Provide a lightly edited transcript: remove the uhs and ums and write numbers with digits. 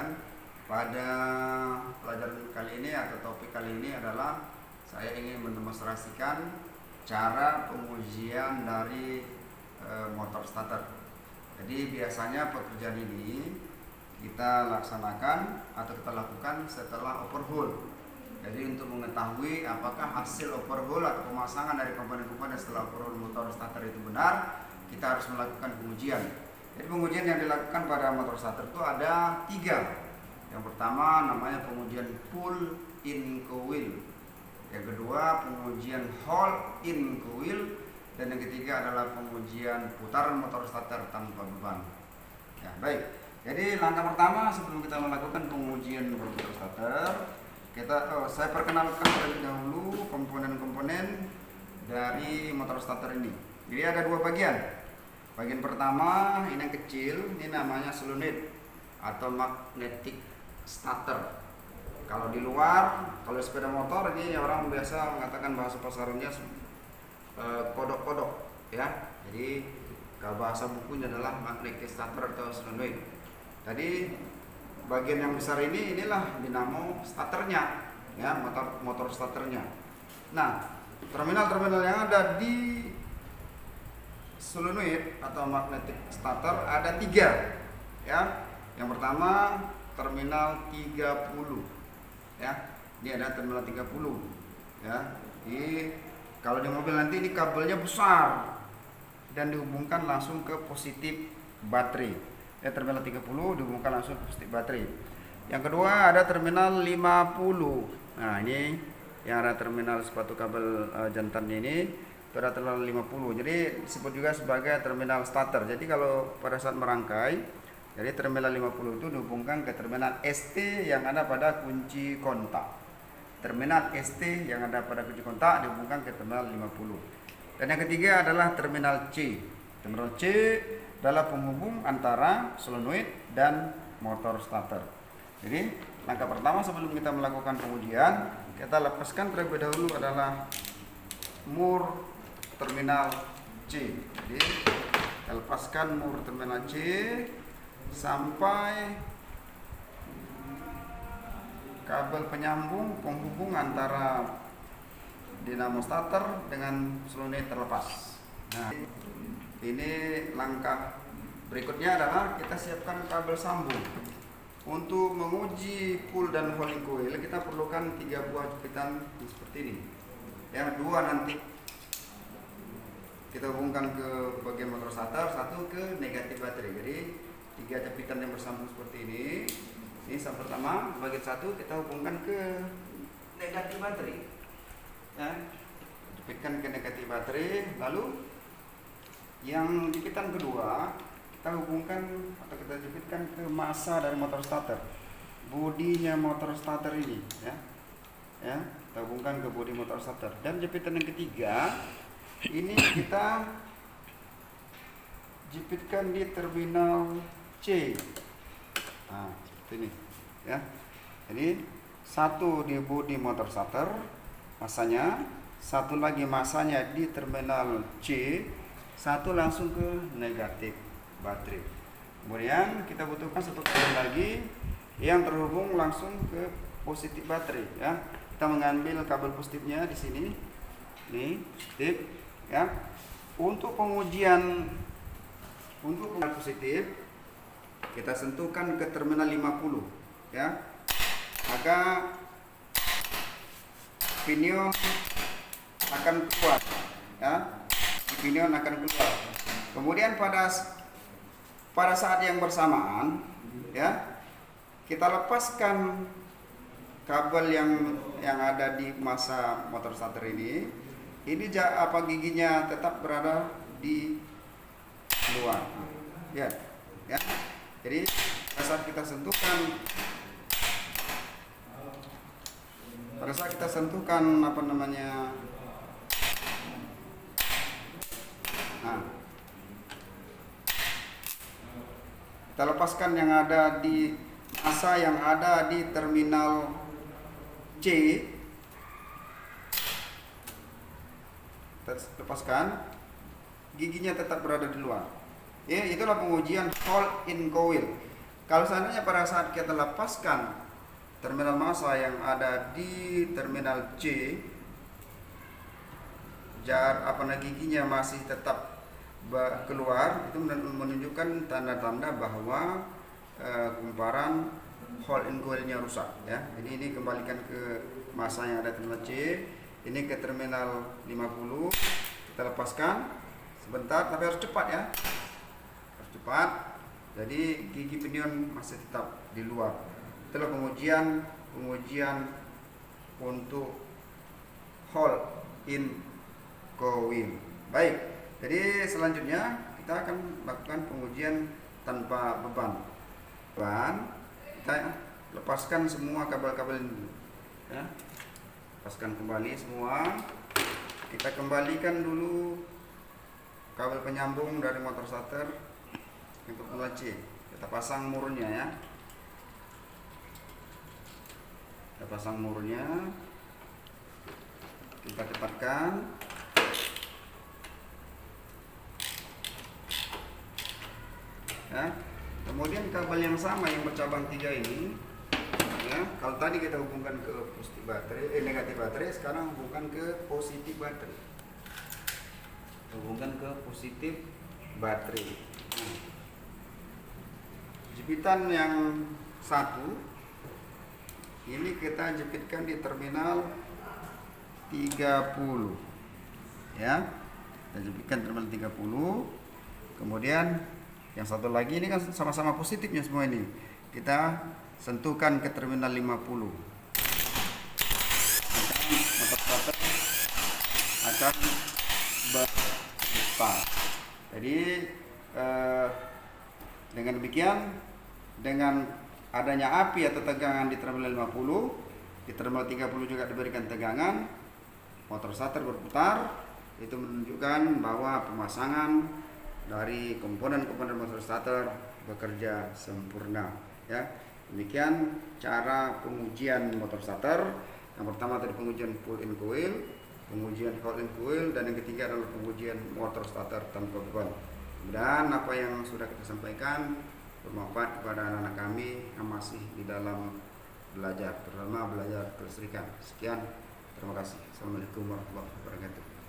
sekalian, pada pelajaran kali ini atau topik kali ini adalah saya ingin mendemonstrasikan cara pengujian dari motor starter. Jadi biasanya pekerjaan ini kita laksanakan atau kita lakukan setelah overhaul. Jadi untuk mengetahui apakah hasil overhaul atau pemasangan dari komponen-komponen setelah overhaul motor starter itu benar, kita harus melakukan pengujian. Jadi pengujian yang dilakukan pada motor starter itu ada 3. Yang pertama namanya pengujian pull in coil. Yang kedua pengujian hold in coil. Dan yang ketiga adalah pengujian putaran motor starter tanpa beban. Ya, baik. Jadi langkah pertama sebelum kita melakukan pengujian motor starter, saya perkenalkan terlebih dahulu komponen-komponen dari motor starter ini. Jadi ada 2 bagian. Bagian pertama ini yang kecil, ini namanya solenoid atau magnetic starter. Kalau di luar, kalau sepeda motor ini orang biasa mengatakan bahasa pasarannya kodok-kodok, ya. Jadi kalau bahasa bukunya adalah magnetic starter atau solenoid. Tadi bagian yang besar inilah dinamo starternya, ya, motor starternya. Nah, terminal-terminal yang ada di solenoid atau magnetic starter ada 3, ya. Yang pertama terminal 30, ya. Ini ada terminal 30, ya. Kalau di mobil nanti ini kabelnya besar dan dihubungkan langsung ke positif baterai. Ya, terminal 30 dihubungkan langsung ke positif baterai. Yang kedua ada terminal 50. Nah, ini yang ada terminal sepatu kabel jantan ini. Itu ada terminal 50. Jadi disebut juga sebagai terminal starter. Jadi kalau pada saat merangkai, jadi terminal 50 itu dihubungkan ke terminal ST yang ada pada kunci kontak. Terminal ST yang ada pada kunci kontak dihubungkan ke terminal 50. Dan yang ketiga adalah terminal C. Terminal C adalah penghubung antara solenoid dan motor starter. Jadi langkah pertama sebelum kita melakukan pengujian, kita lepaskan terlebih dahulu adalah mur terminal C. Jadi kita lepaskan mur terminal C sampai kabel penyambung penghubung antara dinamo starter dengan solenoid terlepas. Nah, ini langkah berikutnya adalah kita siapkan kabel sambung. Untuk menguji pull dan holding coil kita perlukan 3 buah jepitan seperti ini. Yang 2 nanti kita hubungkan ke bagian motor starter, 1 ke negatif baterai. Jadi 3 jepitan yang bersambung seperti ini. Ini yang pertama, bagian 1 kita hubungkan ke negatif baterai, ya. Jepitkan ke negatif baterai. Lalu yang jepitan kedua kita hubungkan atau kita jepitkan ke massa dari motor starter, bodinya motor starter ini, ya. Kita hubungkan ke bodi motor starter. Dan jepitan yang ketiga ini kita jepitkan di terminal C. Nah, seperti ini, ya. Jadi 1 di bodi motor starter masanya, 1 lagi masanya di terminal C, 1 langsung ke negatif baterai. Kemudian kita butuhkan 1 kabel lagi yang terhubung langsung ke positif baterai, ya. Kita mengambil kabel positifnya di sini. Nih, positif, ya. Untuk pengujian positif kita sentuhkan ke terminal 50, ya. Maka pinion akan keluar, ya. Pinion akan keluar. Kemudian pada saat yang bersamaan, ya, kita lepaskan kabel yang ada di massa motor starter ini. Ini giginya tetap berada di luar, ya. Jadi pada saat kita sentuhkan kita lepaskan yang ada di massa yang ada di terminal C. Kita lepaskan, giginya tetap berada di luar. Ya, itulah pengujian hold in coil. Kalau seandainya pada saat kita lepaskan terminal massa yang ada di terminal C, giginya masih tetap keluar, itu menunjukkan tanda-tanda bahwa kumparan hole in coil-nya rusak ya. Jadi ini kembalikan ke massa yang ada terminal C, ini ke terminal 50, kita lepaskan sebentar, tapi harus cepat ya, harus cepat. Jadi gigi pinion masih tetap di luar. Itulah pengujian untuk hole in coil. Baik, jadi selanjutnya kita akan lakukan pengujian tanpa beban. Kita lepaskan semua kabel-kabel ini ya. Lepaskan kembali semua. Kita kembalikan dulu kabel penyambung dari motor starter untuk terminal C. Kita pasang murnya ya. Kita pasang murnya. Kita dekatkan. Ya. Kemudian kabel yang sama yang bercabang 3 ini ya, kalau tadi kita hubungkan ke positif baterai, negatif baterai, sekarang hubungkan ke positif baterai. Hubungkan ke positif baterai. Nah, jepitan yang satu ini kita jepitkan di terminal 30 ya. Kita jepitkan terminal 30. Kemudian yang satu lagi ini kan sama-sama positifnya semua ini. Kita sentuhkan ke terminal 50. Motor starter akan berputar. Jadi dengan demikian, dengan adanya api atau tegangan di terminal 50, di terminal 30 juga diberikan tegangan, motor starter berputar. Itu menunjukkan bahwa pemasangan dari komponen-komponen motor starter bekerja sempurna ya. Demikian cara pengujian motor starter. Yang pertama tadi pengujian full in coil, pengujian hot in coil, dan yang ketiga adalah pengujian motor starter tanpa beban. Dan apa yang sudah kita sampaikan bermanfaat kepada anak-anak kami yang masih di dalam belajar, terutama belajar kelistrikan. Sekian, terima kasih. Assalamualaikum warahmatullahi wabarakatuh.